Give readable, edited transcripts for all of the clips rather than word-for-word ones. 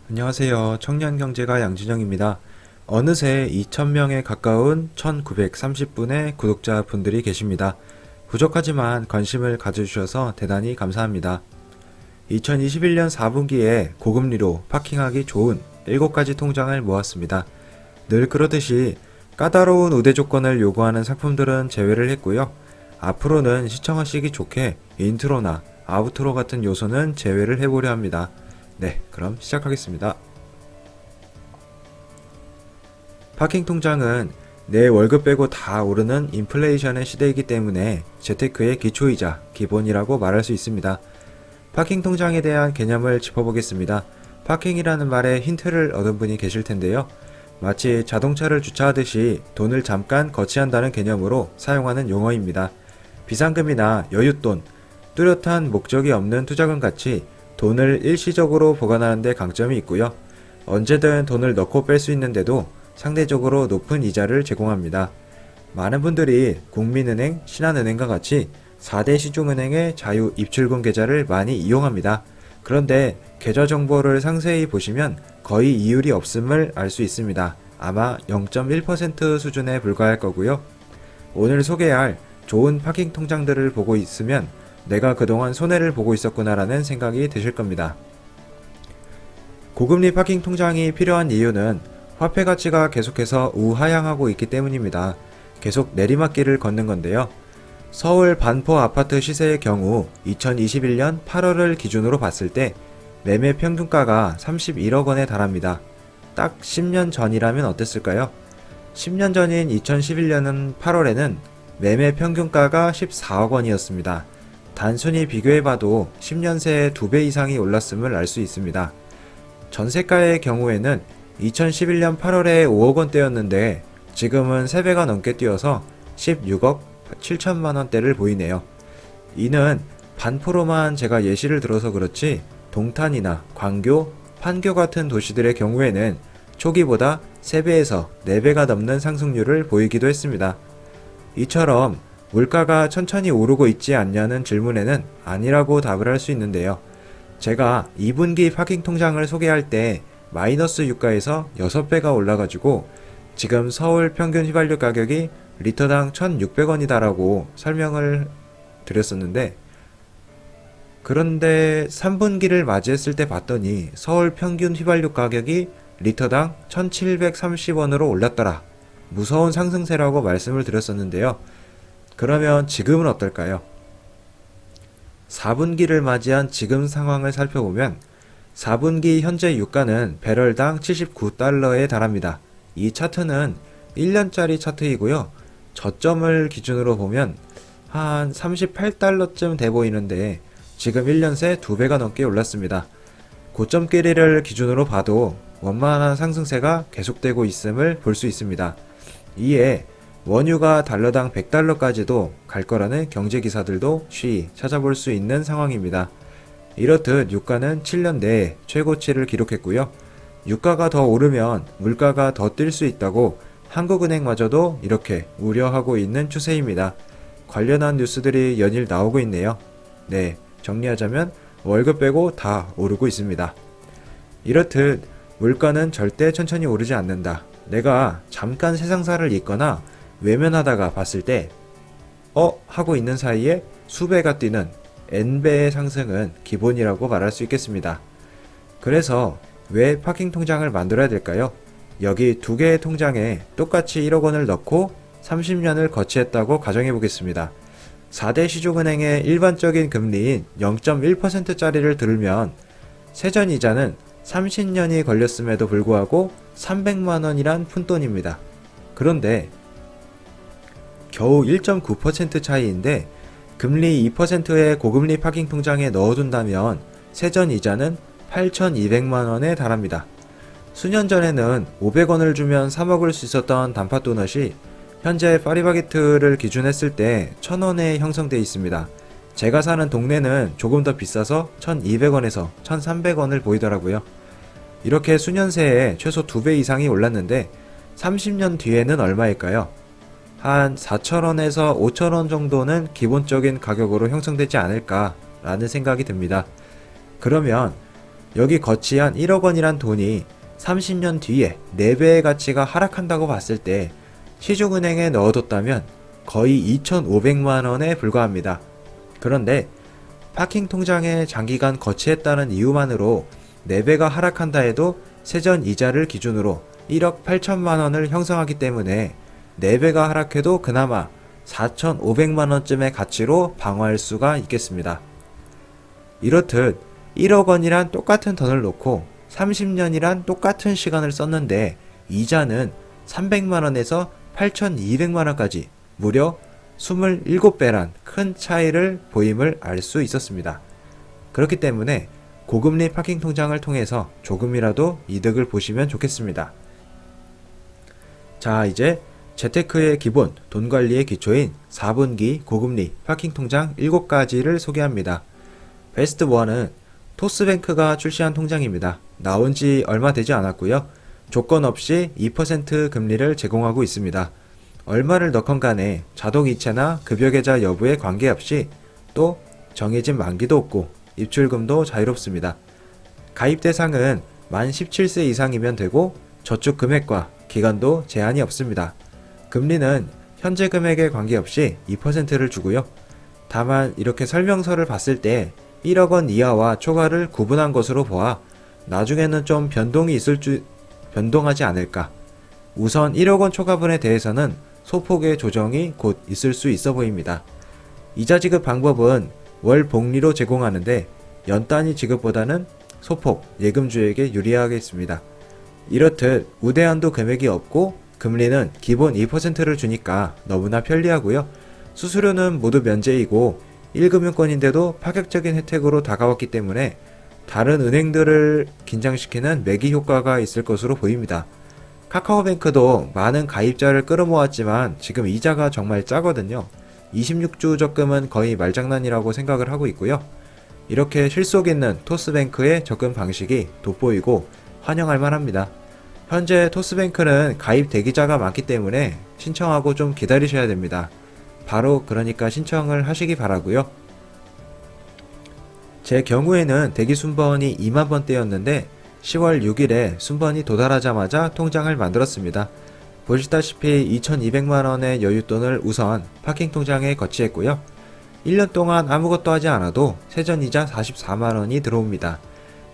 안녕하세요. 청년경제가 양진영입니다. 어느새 2,000명에 가까운 1,930분의 구독자분들이 계십니다. 부족하지만 관심을 가져주셔서 대단히 감사합니다. 2021년 4분기에 고금리로 파킹하기 좋은 7가지 통장을 모았습니다. 늘 그러듯이 까다로운 우대 조건을 요구하는 상품들은 제외를 했고요. 앞으로는 시청하시기 좋게 인트로나 아우트로 같은 요소는 제외를 해보려 합니다. 네, 그럼 시작하겠습니다. 파킹 통장은 내 월급 빼고 다 오르는 인플레이션의 시대이기 때문에 재테크의 기초이자 기본이라고 말할 수 있습니다. 파킹 통장에 대한 개념을 짚어보겠습니다. 파킹이라는 말에 힌트를 얻은 분이 계실 텐데요. 마치 자동차를 주차하듯이 돈을 잠깐 거치한다는 개념으로 사용하는 용어입니다. 비상금이나 여윳돈, 뚜렷한 목적이 없는 투자금 같이 돈을 일시적으로 보관하는 데 강점이 있고요. 언제든 돈을 넣고 뺄 수 있는데도 상대적으로 높은 이자를 제공합니다. 많은 분들이 국민은행, 신한은행과 같이 4대 시중은행의 자유 입출금 계좌를 많이 이용합니다. 그런데 계좌 정보를 상세히 보시면 거의 이율이 없음을 알 수 있습니다. 아마 0.1% 수준에 불과할 거고요. 오늘 소개할 좋은 파킹 통장들을 보고 있으면 내가 그동안 손해를 보고 있었구나라는 생각이 드실 겁니다. 고금리 파킹 통장이 필요한 이유는 화폐 가치가 계속해서 우하향하고 있기 때문입니다. 계속 내리막길을 걷는 건데요. 서울 반포 아파트 시세의 경우 2021년 8월을 기준으로 봤을 때 매매 평균가가 31억 원에 달합니다. 딱 10년 전이라면 어땠을까요? 10년 전인 2011년 8월에는 매매 평균가가 14억 원이었습니다. 단순히 비교해봐도 10년 새에 2배 이상이 올랐음을 알 수 있습니다. 전세가의 경우에는 2011년 8월에 5억 원대였는데 지금은 3배가 넘게 뛰어서 16억 7천만 원대를 보이네요. 이는 반포로만 제가 예시를 들어서 그렇지 동탄이나 광교, 판교 같은 도시들의 경우에는 초기보다 3배에서 4배가 넘는 상승률을 보이기도 했습니다. 이처럼 물가가 천천히 오르고 있지 않냐는 질문에는 아니라고 답을 할 수 있는데요. 제가 2분기 파킹 통장을 소개할 때 마이너스 유가에서 6배가 올라가지고 지금 서울 평균 휘발유 가격이 리터당 1,600원이다라고 설명을 드렸었는데, 그런데 3분기를 맞이했을 때 봤더니 서울 평균 휘발유 가격이 리터당 1,730원으로 올랐더라. 무서운 상승세라고 말씀을 드렸었는데요. 그러면 지금은 어떨까요? 4분기를 맞이한 지금 상황을 살펴보면 4분기 현재 유가는 배럴당 79달러에 달합니다. 이 차트는 1년짜리 차트이고요. 저점을 기준으로 보면 한 38달러쯤 돼 보이는데 지금 1년 새 2배가 넘게 올랐습니다. 고점끼리를 기준으로 봐도 원만한 상승세가 계속되고 있음을 볼 수 있습니다. 이에 원유가 달러당 100달러까지도 갈 거라는 경제기사들도 쉬이 찾아볼 수 있는 상황입니다. 이렇듯 유가는 7년 내에 최고치를 기록했고요. 유가가 더 오르면 물가가 더 뛸 수 있다고 한국은행마저도 이렇게 우려하고 있는 추세입니다. 관련한 뉴스들이 연일 나오고 있네요. 네, 정리하자면 월급 빼고 다 오르고 있습니다. 이렇듯 물가는 절대 천천히 오르지 않는다. 내가 잠깐 세상사를 읽거나 외면하다가 봤을 때 하고 있는 사이에 수배가 뛰는 N배의 상승은 기본이라고 말할 수 있겠습니다. 그래서 왜 파킹 통장을 만들어야 될까요? 여기 2개의 통장에 똑같이 1억 원을 넣고 30년을 거치했다고 가정해 보겠습니다. 4대 시중은행의 일반적인 금리인 0.1%짜리를 들으면 세전이자는 30년이 걸렸음에도 불구하고 300만원이란 푼돈입니다. 그런데 겨우 1.9% 차이인데 금리 2%의 고금리 파킹 통장에 넣어둔다면 세전 이자는 8,200만원에 달합니다. 수년 전에는 500원을 주면 사 먹을 수 있었던 단팥 도넛이 현재 파리바게트를 기준했을 때 1,000원에 형성되어 있습니다. 제가 사는 동네는 조금 더 비싸서 1,200원에서 1,300원을 보이더라고요. 이렇게 수년 새에 최소 2배 이상이 올랐는데 30년 뒤에는 얼마일까요? 한 4,000원에서 5,000원 정도는 기본적인 가격으로 형성되지 않을까 라는 생각이 듭니다. 그러면 여기 거치한 1억 원이란 돈이 30년 뒤에 4배의 가치가 하락한다고 봤을 때 시중은행에 넣어뒀다면 거의 2,500만 원에 불과합니다. 그런데 파킹 통장에 장기간 거치했다는 이유만으로 4배가 하락한다 해도 세전 이자를 기준으로 1억 8천만 원을 형성하기 때문에 4배가 하락해도 그나마 4,500만 원쯤의 가치로 방어할 수가 있겠습니다. 이렇듯 1억 원이란 똑같은 돈을 놓고 30년이란 똑같은 시간을 썼는데 이자는 300만 원에서 8,200만 원까지 무려 27배란 큰 차이를 보임을 알 수 있었습니다. 그렇기 때문에 고금리 파킹 통장을 통해서 조금이라도 이득을 보시면 좋겠습니다. 자, 이제 재테크의 기본, 돈 관리의 기초인 4분기 고금리 파킹 통장 7가지를 소개합니다. 베스트 1은 토스뱅크가 출시한 통장입니다. 나온 지 얼마 되지 않았고요. 조건 없이 2% 금리를 제공하고 있습니다. 얼마를 넣건 간에 자동이체나 급여계좌 여부에 관계없이 또 정해진 만기도 없고 입출금도 자유롭습니다. 가입 대상은 만 17세 이상이면 되고 저축 금액과 기간도 제한이 없습니다. 금리는 현재 금액에 관계없이 2%를 주고요. 다만 이렇게 설명서를 봤을 때 1억 원 이하와 초과를 구분한 것으로 보아 나중에는 좀 변동하지 않을까. 우선 1억 원 초과분에 대해서는 소폭의 조정이 곧 있을 수 있어 보입니다. 이자 지급 방법은 월 복리로 제공하는데 연 단위 지급보다는 소폭 예금주에게 유리하겠습니다. 이렇듯 우대한도 금액이 없고 금리는 기본 2%를 주니까 너무나 편리하고요. 수수료는 모두 면제이고 1금융권인데도 파격적인 혜택으로 다가왔기 때문에 다른 은행들을 긴장시키는 매기 효과가 있을 것으로 보입니다. 카카오뱅크도 많은 가입자를 끌어모았지만 지금 이자가 정말 짜거든요. 26주 적금은 거의 말장난이라고 생각을 하고 있고요. 이렇게 실속 있는 토스뱅크의 접근 방식이 돋보이고 환영할 만합니다. 현재 토스뱅크는 가입 대기자가 많기 때문에 신청하고 좀 기다리셔야 됩니다. 바로 그러니까 신청을 하시기 바라고요. 제 경우에는 대기 순번이 2만 번대였는데 10월 6일에 순번이 도달하자마자 통장을 만들었습니다. 보시다시피 2,200만원의 여윳돈을 우선 파킹 통장에 거치했고요. 1년 동안 아무것도 하지 않아도 세전이자 44만원이 들어옵니다.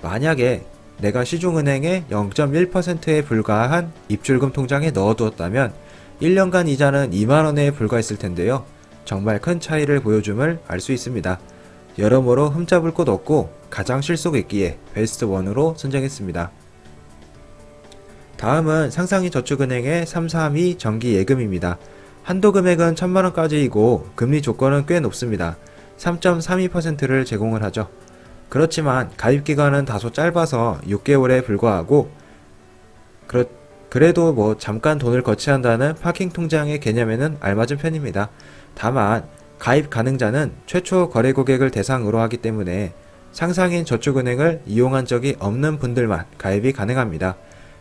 만약에 내가 시중은행의 0.1%에 불과한 입출금 통장에 넣어두었다면 1년간 이자는 2만원에 불과했을 텐데요. 정말 큰 차이를 보여줌을 알 수 있습니다. 여러모로 흠잡을 곳 없고 가장 실속 있기에 베스트 1으로 선정했습니다. 다음은 상상이 저축은행의 332 정기 예금입니다. 한도 금액은 1000만원까지이고 금리 조건은 꽤 높습니다. 3.32%를 제공을 하죠. 그렇지만 가입기간은 다소 짧아서 6개월에 불과하고 그래도 잠깐 돈을 거치한다는 파킹 통장의 개념에는 알맞은 편입니다. 다만 가입 가능자는 최초 거래 고객을 대상으로 하기 때문에 상상인 저축은행을 이용한 적이 없는 분들만 가입이 가능합니다.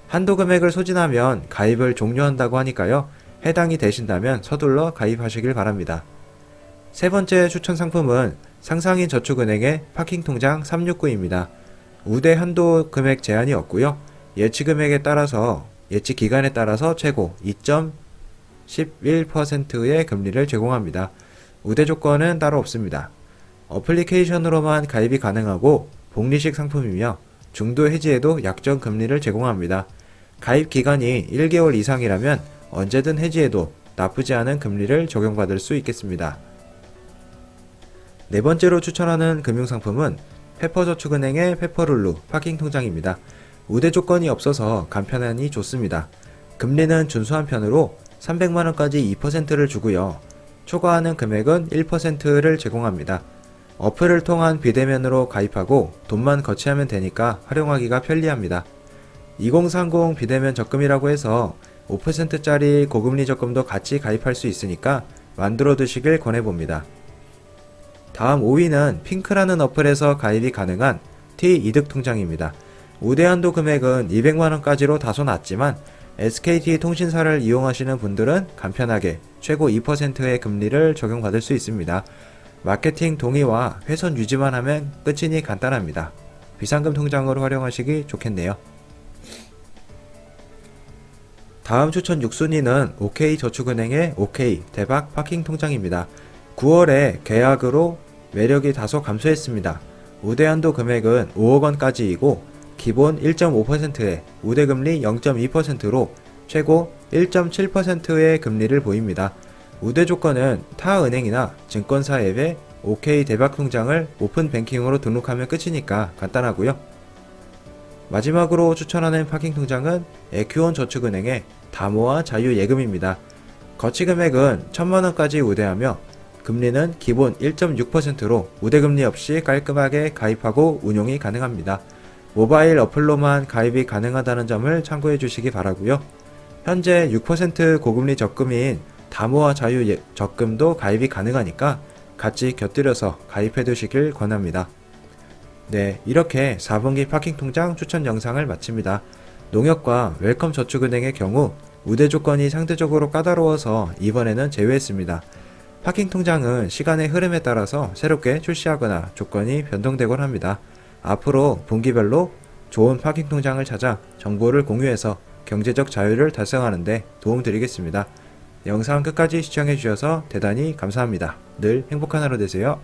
한도 금액을 소진하면 가입을 종료한다고 하니까요. 해당이 되신다면 서둘러 가입하시길 바랍니다. 세 번째 추천 상품은 상상인 저축은행의 파킹 통장 369입니다. 우대 한도 금액 제한이 없고요. 예치 기간에 따라서 최고 2.11%의 금리를 제공합니다. 우대 조건은 따로 없습니다. 어플리케이션으로만 가입이 가능하고 복리식 상품이며 중도 해지에도 약정 금리를 제공합니다. 가입 기간이 1개월 이상이라면 언제든 해지해도 나쁘지 않은 금리를 적용받을 수 있겠습니다. 네 번째로 추천하는 금융상품은 페퍼저축은행의 페퍼룰루 파킹 통장입니다. 우대 조건이 없어서 간편하니 좋습니다. 금리는 준수한 편으로 300만원까지 2%를 주고요. 초과하는 금액은 1%를 제공합니다. 어플을 통한 비대면으로 가입하고 돈만 거치하면 되니까 활용하기가 편리합니다. 2030 비대면 적금이라고 해서 5%짜리 고금리 적금도 같이 가입할 수 있으니까 만들어 두시길 권해봅니다. 다음 5위는 핑크라는 어플에서 가입이 가능한 T-이득 통장입니다. 우대 한도 금액은 200만원까지로 다소 낮지만 SKT 통신사를 이용하시는 분들은 간편하게 최고 2%의 금리를 적용받을 수 있습니다. 마케팅 동의와 회선 유지만 하면 끝이니 간단합니다. 비상금 통장으로 활용하시기 좋겠네요. 다음 추천 6순위는 OK저축은행의 OK 대박 파킹 통장입니다. 9월에 계약으로 매력이 다소 감소했습니다. 우대한도 금액은 5억원까지이고 기본 1.5%에 우대금리 0.2%로 최고 1.7%의 금리를 보입니다. 우대 조건은 타 은행이나 증권사 앱에 OK 대박 통장을 오픈 뱅킹으로 등록하면 끝이니까 간단하고요. 마지막으로 추천하는 파킹 통장은 에큐온 저축은행의 다모아 자유예금입니다. 거치 금액은 1000만원까지 우대하며 금리는 기본 1.6%로 우대금리 없이 깔끔하게 가입하고 운용이 가능합니다. 모바일 어플로만 가입이 가능하다는 점을 참고해 주시기 바라고요. 현재 6% 고금리 적금인 다모아 자유 적금도 가입이 가능하니까 같이 곁들여서 가입해 두시길 권합니다. 네, 이렇게 4분기 파킹 통장 추천 영상을 마칩니다. 농협과 웰컴 저축은행의 경우 우대 조건이 상대적으로 까다로워서 이번에는 제외했습니다. 파킹 통장은 시간의 흐름에 따라서 새롭게 출시하거나 조건이 변동되곤 합니다. 앞으로 분기별로 좋은 파킹 통장을 찾아 정보를 공유해서 경제적 자유를 달성하는 데 도움드리겠습니다. 영상 끝까지 시청해 주셔서 대단히 감사합니다. 늘 행복한 하루 되세요.